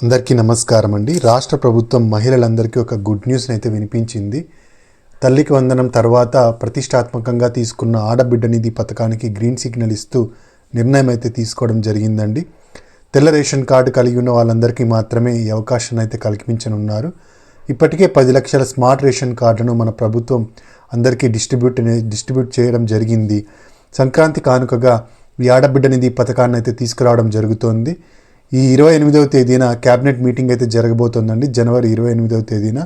అందరికీ నమస్కారం అండి. రాష్ట్ర ప్రభుత్వం మహిళలందరికీ ఒక గుడ్ న్యూస్ని అయితే వినిపించింది. తల్లికి వందనం తర్వాత ప్రతిష్టాత్మకంగా తీసుకున్న ఆడబిడ్డ నిధి పథకానికి గ్రీన్ సిగ్నల్ ఇస్తూ నిర్ణయం అయితే తీసుకోవడం జరిగిందండి. తెల్ల రేషన్ కార్డు కలిగి ఉన్న వాళ్ళందరికీ మాత్రమే ఈ అవకాశాన్ని అయితే కల్పించనున్నారు. ఇప్పటికే 10 లక్షల స్మార్ట్ రేషన్ కార్డును మన ప్రభుత్వం అందరికీ డిస్ట్రిబ్యూట్ చేయడం జరిగింది. సంక్రాంతి కానుకగా ఈ ఆడబిడ్డ నిధి పథకాన్ని అయితే తీసుకురావడం జరుగుతోంది. ఈ 28వ తేదీన క్యాబినెట్ మీటింగ్ అయితే జరగబోతోందండి. జనవరి 28వ తేదీన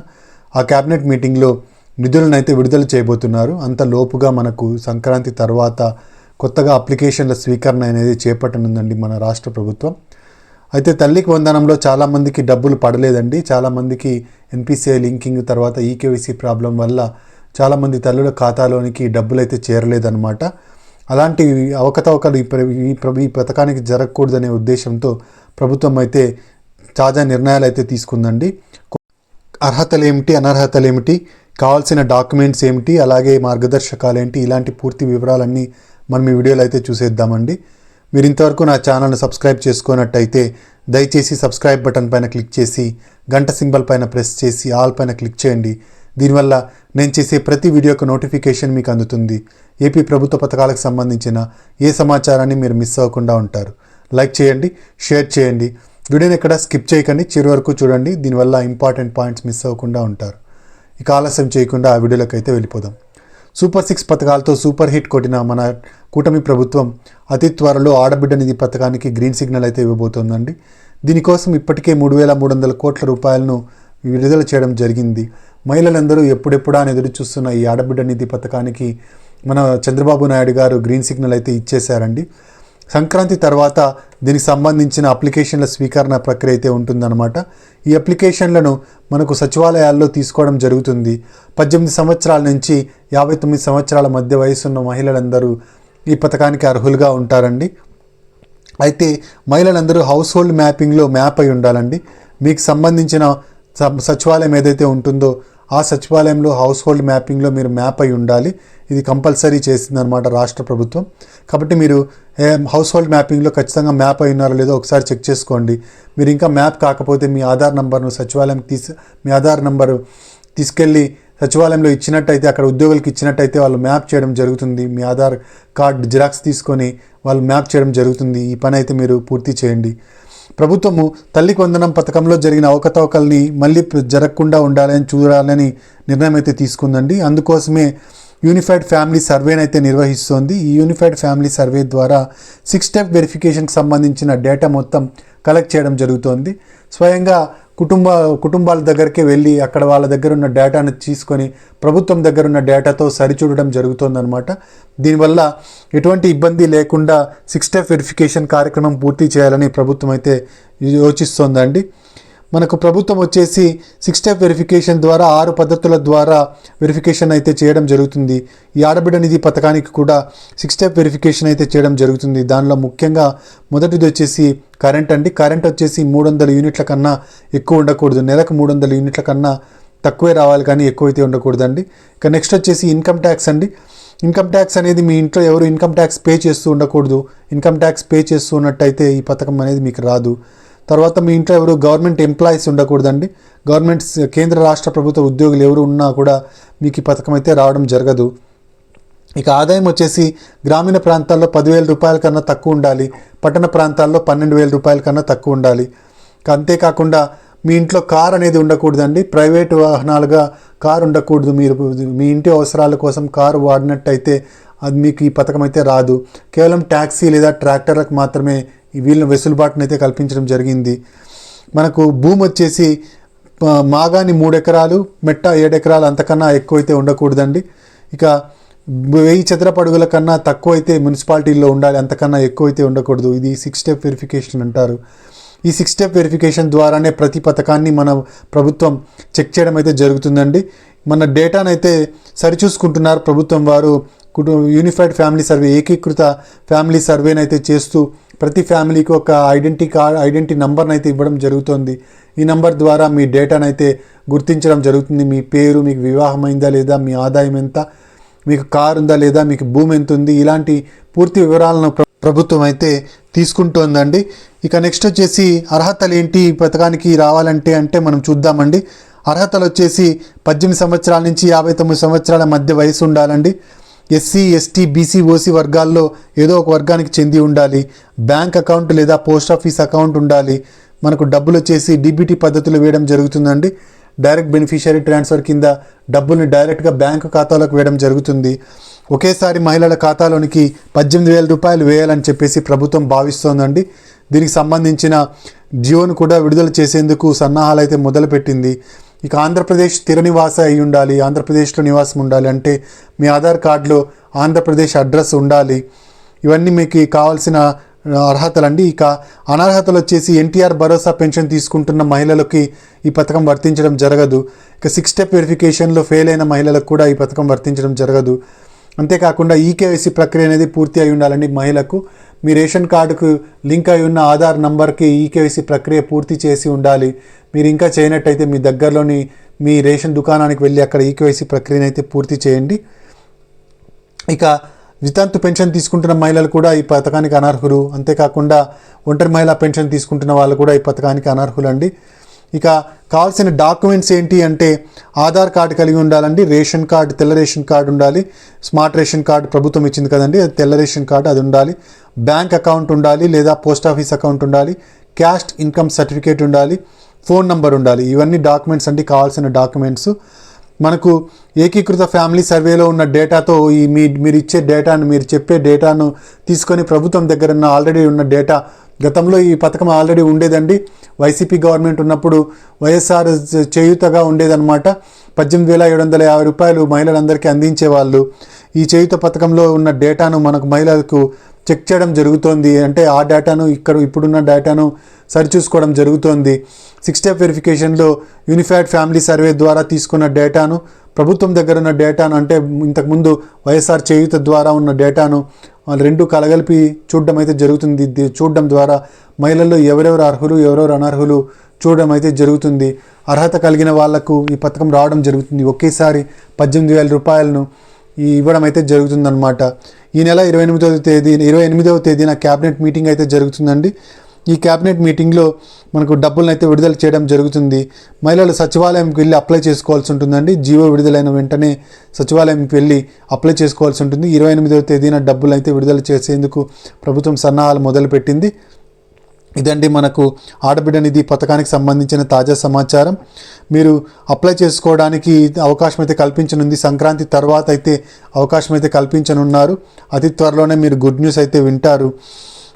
ఆ క్యాబినెట్ మీటింగ్లో నిధులను అయితే విడుదల చేయబోతున్నారు. అంత లోపుగా మనకు సంక్రాంతి తర్వాత కొత్తగా అప్లికేషన్ల స్వీకరణ అనేది చేపట్టనుందండి మన రాష్ట్ర ప్రభుత్వం. అయితే తల్లికి వందనంలో చాలామందికి డబ్బులు పడలేదండి. చాలామందికి ఎన్పిసిఐ లింకింగ్ తర్వాత ఈకేవైసీ ప్రాబ్లం వల్ల చాలామంది తల్లుల ఖాతాలోనికి డబ్బులు అయితే చేరలేదన్నమాట. అలాంటి అవకతవకలు ఈ పథకానికి జరగకూడదనే ఉద్దేశంతో ప్రభుత్వం అయితే తాజా నిర్ణయాలు అయితే తీసుకుందండి. అర్హతలు ఏమిటి, అనర్హతలు ఏమిటి, కావాల్సిన డాక్యుమెంట్స్ ఏమిటి, అలాగే మార్గదర్శకాలు ఏంటి, ఇలాంటి పూర్తి వివరాలన్నీ మనం ఈ వీడియోలో అయితే చూసేద్దామండి. మీరు ఇంతవరకు నా ఛానల్ని సబ్స్క్రైబ్ చేసుకున్నట్టయితే దయచేసి సబ్స్క్రైబ్ బటన్ పైన క్లిక్ చేసి గంట సింబల్ పైన ప్రెస్ చేసి ఆల్ పైన క్లిక్ చేయండి. దీనివల్ల నేను చేసే ప్రతి వీడియోకు నోటిఫికేషన్ మీకు అందుతుంది. ఏపీ ప్రభుత్వ పథకాలకు సంబంధించిన ఏ సమాచారాన్ని మీరు మిస్ అవ్వకుండా ఉంటారు. లైక్ చేయండి, షేర్ చేయండి, వీడియోని ఎక్కడ స్కిప్ చేయకండి, చివరి వరకు చూడండి. దీనివల్ల ఇంపార్టెంట్ పాయింట్స్ మిస్ అవ్వకుండా ఉంటారు. ఇక ఆలస్యం చేయకుండా ఆ వీడియోలోకి అయితే వెళ్ళిపోదాం. సూపర్ 6 పథకాలతో సూపర్ హిట్ కొట్టిన మన కూటమి ప్రభుత్వం అతి త్వరలో ఆడబిడ్డ నిధి పథకానికి గ్రీన్ సిగ్నల్ అయితే ఇవ్వబోతోందండి. దీనికోసం ఇప్పటికే 3,300 కోట్ల రూపాయలను విడుదల చేయడం జరిగింది. మహిళలందరూ ఎప్పుడెప్పుడా అని ఎదురు చూస్తున్న ఈ ఆడబిడ్డ నిధి పథకానికి మన చంద్రబాబు నాయుడు గారు గ్రీన్ సిగ్నల్ అయితే ఇచ్చేశారండి. సంక్రాంతి తర్వాత దీనికి సంబంధించిన అప్లికేషన్ల స్వీకరణ ప్రక్రియ అయితే ఉంటుందన్నమాట. ఈ అప్లికేషన్లను మనకు సచివాలయాల్లో తీసుకోవడం జరుగుతుంది. 18 సంవత్సరాల నుంచి 59 సంవత్సరాల మధ్య వయసున్న మహిళలందరూ ఈ పథకానికి అర్హులుగా ఉంటారండి. అయితే మహిళలందరూ హౌస్ హోల్డ్ మ్యాపింగ్లో మ్యాప్ అయి ఉండాలండి. మీకు సంబంధించిన సచివాలయం ఏదైతే ఉంటుందో ఆ సచివాలయంలో హౌస్ హోల్డ్ మ్యాపింగ్లో మీరు మ్యాప్ అయి ఉండాలి. ఇది కంపల్సరీ చేసిందనమాట రాష్ట్ర ప్రభుత్వం. కాబట్టి మీరు హౌస్ హోల్డ్ మ్యాపింగ్లో ఖచ్చితంగా మ్యాప్ అయి ఉన్నారో లేదో ఒకసారి చెక్ చేసుకోండి. మీరు ఇంకా మ్యాప్ కాకపోతే మీ ఆధార్ నంబర్ను మీ ఆధార్ నంబరు తీసుకెళ్ళి సచివాలయంలో ఇచ్చినట్టయితే, అక్కడ ఉద్యోగులకు ఇచ్చినట్టయితే వాళ్ళు మ్యాప్ చేయడం జరుగుతుంది. మీ ఆధార్ కార్డ్ జిరాక్స్ తీసుకొని వాళ్ళు మ్యాప్ చేయడం జరుగుతుంది. ఈ పని అయితే మీరు పూర్తి చేయండి. ప్రభుత్వము తల్లికి వందనం పథకంలో జరిగిన అవకతవకల్ని మళ్ళీ జరగకుండా ఉండాలని చూడాలని నిర్ణయం అయితే తీసుకుందండి. అందుకోసమే యూనిఫైడ్ ఫ్యామిలీ సర్వేని అయితే నిర్వహిస్తోంది. ఈ యూనిఫైడ్ ఫ్యామిలీ సర్వే ద్వారా 6 స్టెప్ వెరిఫికేషన్కి సంబంధించిన డేటా మొత్తం కలెక్ట్ చేయడం జరుగుతోంది. స్వయంగా కుటుంబాల దగ్గరికి వెళ్ళి అక్కడ వాళ్ళ దగ్గర ఉన్న డేటాను తీసుకొని ప్రభుత్వం దగ్గర ఉన్న డేటాతో సరిచూడడం జరుగుతుందన్నమాట. దీనివల్ల ఎటువంటి ఇబ్బంది లేకుండా 6 స్టెప్ వెరిఫికేషన్ కార్యక్రమం పూర్తి చేయాలని ప్రభుత్వం అయితే యోచిస్తోందండి. మనకు ప్రభుత్వం వచ్చేసి 6 స్టెప్ వెరిఫికేషన్ ద్వారా 6 పద్ధతుల ద్వారా వెరిఫికేషన్ అయితే చేయడం జరుగుతుంది. ఈ ఆడబిడ్డ నిధి పథకానికి కూడా 6 స్టెప్ వెరిఫికేషన్ అయితే చేయడం జరుగుతుంది. దానిలో ముఖ్యంగా మొదటిది వచ్చేసి కరెంట్ అండి. కరెంట్ వచ్చేసి 300 యూనిట్ల కన్నా ఎక్కువ ఉండకూడదు. నెలకు 300 యూనిట్ల కన్నా తక్కువే రావాలి, కానీ ఎక్కువైతే ఉండకూడదండి. ఇక నెక్స్ట్ వచ్చేసి ఇన్కమ్ ట్యాక్స్ అండి. ఇన్కమ్ ట్యాక్స్ అనేది మీ ఇంట్లో ఎవరు ఇన్కమ్ ట్యాక్స్ పే చేస్తూ ఉండకూడదు. ఇన్కమ్ ట్యాక్స్ పే చేస్తూ ఉన్నట్టయితే ఈ పథకం అనేది మీకు రాదు. తర్వాత మీ ఇంట్లో ఎవరు గవర్నమెంట్ ఎంప్లాయీస్ ఉండకూడదండి. గవర్నమెంట్స్ కేంద్ర రాష్ట్ర ప్రభుత్వ ఉద్యోగులు ఎవరు ఉన్నా కూడా మీకు ఈ పథకం అయితే రావడం జరగదు. ఇక ఆదాయం వచ్చేసి గ్రామీణ ప్రాంతాల్లో 10,000 రూపాయల కన్నా తక్కువ ఉండాలి. పట్టణ ప్రాంతాల్లో 12,000 రూపాయల కన్నా తక్కువ ఉండాలి. అంతేకాకుండా మీ ఇంట్లో కార్ అనేది ఉండకూడదండి. ప్రైవేటు వాహనాలుగా కారు ఉండకూడదు. మీరు మీ ఇంటి అవసరాల కోసం కారు వాడినట్టయితే అది మీకు ఈ పథకం అయితే రాదు. కేవలం ట్యాక్సీ లేదా ట్రాక్టర్లకు మాత్రమే వీళ్ళ వెసులుబాటును అయితే కల్పించడం జరిగింది. మనకు భూమి వచ్చేసి మాగాని 3 ఎకరాలు, మెట్ట 7 ఎకరాలు, అంతకన్నా ఎక్కువైతే ఉండకూడదండి. ఇక 1000 చదరపు అడుగుల కన్నా తక్కువ అయితే మున్సిపాలిటీల్లో ఉండాలి, అంతకన్నా ఎక్కువైతే ఉండకూడదు. ఇది 6 స్టెప్ వెరిఫికేషన్ అంటారు. ఈ 6 స్టెప్ వెరిఫికేషన్ ద్వారానే ప్రతి పథకాన్ని మన ప్రభుత్వం చెక్ చేయడం అయితే జరుగుతుందండి. మన డేటానైతే సరిచూసుకుంటున్నారు ప్రభుత్వం వారు. యూనిఫైడ్ ఫ్యామిలీ సర్వే, ఏకీకృత ఫ్యామిలీ సర్వేని అయితే చేస్తూ ప్రతి ఫ్యామిలీకి ఒక ఐడెంటిటీ నంబర్ని అయితే ఇవ్వడం జరుగుతుంది. ఈ నంబర్ ద్వారా మీ డేటాను అయితే గుర్తించడం జరుగుతుంది. మీ పేరు, మీకు వివాహం అయిందా లేదా, మీ ఆదాయం ఎంత, మీకు కారు ఉందా లేదా, మీకు భూమి ఎంత ఉంది, ఇలాంటి పూర్తి వివరాలను ప్రభుత్వం అయితే తీసుకుంటోందండి. ఇక నెక్స్ట్ వచ్చేసి అర్హతలు ఏంటి ఈ పథకానికి రావాలంటే అంటే మనం చూద్దామండి. అర్హతలు వచ్చేసి 18 సంవత్సరాల నుంచి 59 సంవత్సరాల మధ్య వయసు ఉండాలండి. ఎస్సీ, ఎస్టీ, బీసీ, ఓసీ వర్గాల్లో ఏదో ఒక వర్గానికి చెంది ఉండాలి. బ్యాంక్ అకౌంట్ లేదా పోస్ట్ ఆఫీస్ అకౌంట్ ఉండాలి. మనకు డబ్బులు వచ్చేసి డీబీటీ పద్ధతిలో వేయడం జరుగుతుందండి. డైరెక్ట్ బెనిఫిషియరీ ట్రాన్స్ఫర్ కింద డబ్బుల్ని డైరెక్ట్గా బ్యాంకు ఖాతాలోకి వేయడం జరుగుతుంది. ఒకేసారి మహిళల ఖాతాలోనికి 18,000 రూపాయలు వేయాలని చెప్పేసి ప్రభుత్వం భావిస్తోందండి. దీనికి సంబంధించిన జియోను కూడా విడుదల చేసేందుకు సన్నాహాలు అయితే మొదలుపెట్టింది. ఇక ఆంధ్రప్రదేశ్ స్థిర నివాస అయి ఉండాలి, ఆంధ్రప్రదేశ్లో నివాసం ఉండాలి, అంటే మీ ఆధార్ కార్డులో ఆంధ్రప్రదేశ్ అడ్రస్ ఉండాలి. ఇవన్నీ మీకు కావాల్సిన అర్హతలండి. ఇక అనర్హతలు వచ్చేసి ఎన్టీఆర్ భరోసా పెన్షన్ తీసుకుంటున్న మహిళలకి ఈ పథకం వర్తించడం జరగదు. ఇక 6 స్టెప్ వెరిఫికేషన్లో ఫెయిల్ అయిన మహిళలకు కూడా ఈ పథకం వర్తించడం జరగదు. అంతేకాకుండా ఈకేవైసీ ప్రక్రియ అనేది పూర్తి అయి ఉండాలండి. మహిళకు మీ రేషన్ కార్డుకు లింక్ అయి ఉన్న ఆధార్ నంబర్కి ఈకేవైసీ ప్రక్రియ పూర్తి చేసి ఉండాలి. మీరు ఇంకా చేయనట్టయితే మీ దగ్గరలోని మీ రేషన్ దుకాణానికి వెళ్ళి అక్కడ ఈకేవైసీ ప్రక్రియను అయితే పూర్తి చేయండి. ఇక వితంతు పెన్షన్ తీసుకుంటున్న మహిళలు కూడా ఈ పథకానికి అనర్హులు. అంతేకాకుండా ఒంటరి మహిళా పెన్షన్ తీసుకుంటున్న వాళ్ళు కూడా ఈ పథకానికి అనర్హులండి. ఇక కావాల్సిన డాక్యుమెంట్స్ ఏంటి అంటే ఆధార్ కార్డు కలిగి ఉండాలండి, రేషన్ కార్డు, తెల్ల రేషన్ కార్డు ఉండాలి, స్మార్ట్ రేషన్ కార్డు ప్రభుత్వం ఇచ్చింది కదండి, అది తెల్ల రేషన్ కార్డు అది ఉండాలి, బ్యాంక్ అకౌంట్ ఉండాలి లేదా పోస్ట్ ఆఫీస్ అకౌంట్ ఉండాలి, క్యాస్ట్ ఇన్కమ్ సర్టిఫికేట్ ఉండాలి, ఫోన్ నంబర్ ఉండాలి. ఇవన్నీ డాక్యుమెంట్స్ అండి, కావాల్సిన డాక్యుమెంట్స్. మనకు ఏకీకృత ఫ్యామిలీ సర్వేలో ఉన్న డేటాతో మీరు ఇచ్చే డేటాను, మీరు చెప్పే డేటాను తీసుకొని ప్రభుత్వం దగ్గర ఆల్రెడీ ఉన్న డేటా, గతంలో ఈ పథకం ఆల్రెడీ ఉండేదండి. వైసీపీ గవర్నమెంట్ ఉన్నప్పుడు వైఎస్ఆర్ చేయూతగా ఉండేదన్నమాట. 18,750 రూపాయలు మహిళలందరికీ అందించేవాళ్ళు. ఈ చేయూత పథకంలో ఉన్న డేటాను మనకు మహిళలకు చెక్ చేయడం జరుగుతోంది. అంటే ఆ డేటాను ఇప్పుడున్న డేటాను సరిచూసుకోవడం జరుగుతోంది. 6 స్టెప్ వెరిఫికేషన్లో యూనిఫైడ్ ఫ్యామిలీ సర్వే ద్వారా తీసుకున్న డేటాను, ప్రభుత్వం దగ్గర ఉన్న డేటాను, అంటే ఇంతకుముందు వైఎస్ఆర్ చేయూత ద్వారా ఉన్న డేటాను రెండు కలగలిపి చూడడం అయితే జరుగుతుంది. చూడడం ద్వారా మహిళల్లో ఎవరెవరు అర్హులు ఎవరెవరు అనర్హులు చూడడం అయితే జరుగుతుంది. అర్హత కలిగిన వాళ్లకు ఈ పథకం రావడం జరుగుతుంది. ఒకేసారి 18,000 రూపాయలను ఇవ్వడం అయితే జరుగుతుందన్నమాట. ఈ నెల 28వ తేదీన క్యాబినెట్ మీటింగ్ అయితే జరుగుతుందండి. ఈ క్యాబినెట్ మీటింగ్లో మనకు డబ్బులను అయితే విడుదల చేయడం జరుగుతుంది. మహిళలు సచివాలయంకి వెళ్ళి అప్లై చేసుకోవాల్సి ఉంటుందండి. జీవో విడుదలైన వెంటనే సచివాలయంకి వెళ్ళి అప్లై చేసుకోవాల్సి ఉంటుంది. 28వ తేదీన డబ్బులు అయితే విడుదల చేసేందుకు ప్రభుత్వం సన్నాహాలు మొదలుపెట్టింది. ఇదండి మనకు ఆడబిడ్డ నిధి పథకానికి సంబంధించిన తాజా సమాచారం. మీరు అప్లై చేసుకోవడానికి అవకాశం అయితే కల్పించనుంది. సంక్రాంతి తర్వాత అయితే అవకాశం అయితే కల్పించనున్నారు. అతి త్వరలోనే మీరు గుడ్ న్యూస్ అయితే వింటారు.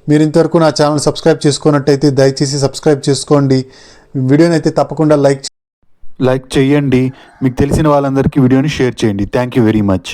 మీరు ఇంతవరకు నా ఛానల్ సబ్స్క్రైబ్ చేసుకున్నట్టయితే దయచేసి సబ్స్క్రైబ్ చేసుకోండి. వీడియోని అయితే తప్పకుండా లైక్ చేయండి. మీకు తెలిసిన వాళ్ళందరికీ వీడియోని షేర్ చేయండి. Thank you very much.